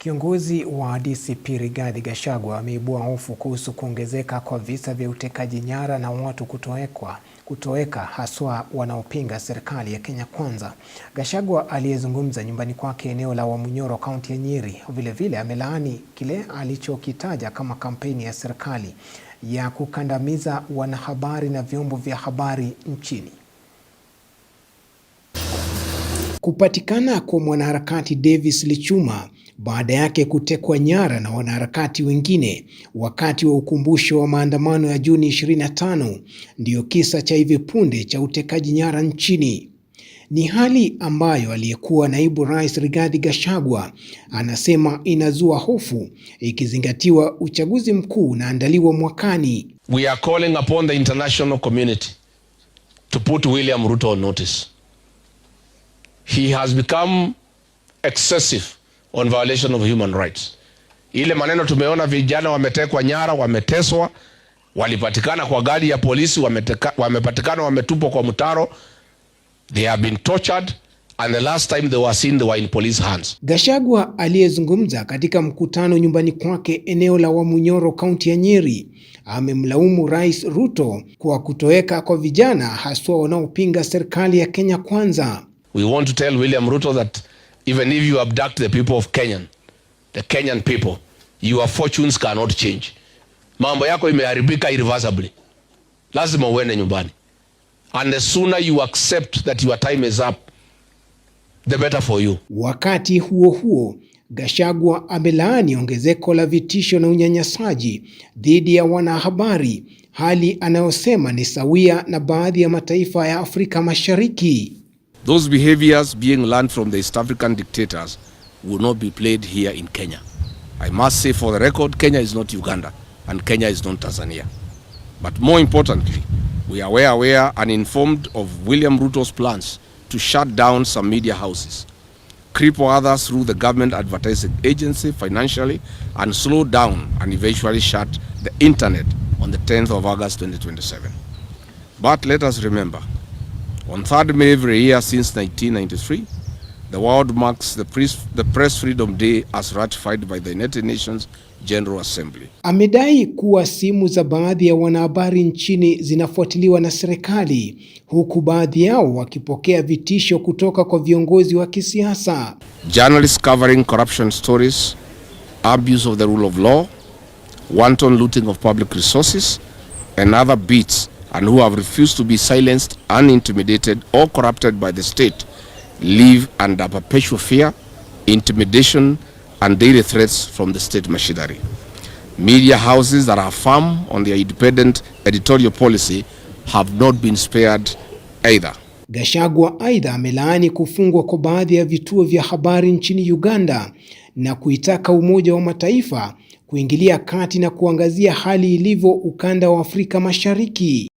Kiongozi wa DCP Rigathi Gachagua ameibua hofu kuhusu kuongezeka kwa visa vya utekaji nyara na watu kutoweka haswa wanaopinga serikali ya Kenya Kwanza. Gachagua aliyezungumza nyumbani kwake eneo la Wamunyoro, kaunti ya Nyeri, vilevile amelaani kile alichokitaja kama kampeni ya serikali ya kukandamiza wanahabari na vyombo vya habari nchini. Kupatikana kwa mwanaharakati Davis Lichuma baada yake kutekwa nyara na wanaharakati wengine wakati wa ukumbusho wa maandamano ya Juni 25 ndiyo kisa cha hivi punde cha utekaji nyara nchini. Ni hali ambayo aliyekuwa naibu rais Rigathi Gachagua anasema inazua hofu ikizingatiwa uchaguzi mkuu unaandaliwa mwakani. We are calling upon the international community to put William Ruto on notice. He has become excessive on violation of human rights. Ile maneno tumeona vijana wametekwa nyara, wameteswa, walipatikana kwa gari ya polisi, wamepatikana wametupwa kwa mtaro. They have been tortured and the last time they were seen they were in police hands. Gachagua aliyezungumza katika mkutano nyumbani kwake eneo la Wamunyoro, kaunti ya Nyeri, amemlaumu Rais Ruto kwa kutoweka kwa vijana haswa wanaopinga serikali ya Kenya Kwanza. We want to tell William Ruto that even if you abduct the people of the Kenyan people, your fortunes cannot change. Mambo yako imeharibika irreversibly. Lazima uende nyumbani. And the sooner you accept that your time is up, the better for you. Wakati huo huo, Gachagua amelaani ongezeko la vitisho na unyanyasaji dhidi ya wanahabari, hali anayosema ni sawia na baadhi ya mataifa ya Afrika Mashariki. Those behaviors being learned from the East African dictators will not be played here in Kenya. I must say for the record, Kenya is not Uganda and Kenya is not Tanzania. But more importantly, we are aware and informed of William Ruto's plans to shut down some media houses, cripple others through the government advertising agency financially, and slow down and eventually shut the internet on the 10th of August 2027. But let us remember, on 3rd May every year since 1993, the world marks the Press Freedom Day as ratified by the United Nations General Assembly. Amedai kuwa simu za baadhi ya wanahabari nchini zinafuatiliwa na serikali, huku baadhi yao wakipokea vitisho kutoka kwa viongozi wa kisiasa. Journalists covering corruption stories, abuse of the rule of law, wanton looting of public resources, and other beats, and who have refused to be silenced, unintimidated, or corrupted by the state, live under perpetual fear, intimidation, and daily threats from the state machinery. Media houses that are firm on their independent editorial policy have not been spared either. Gachagua aidha amelaani kufungwa kwa baadhi ya vituo vya habari nchini Uganda na kuitaka Umoja wa Mataifa kuingilia kati na kuangazia hali ilivyo ukanda wa Afrika Mashariki.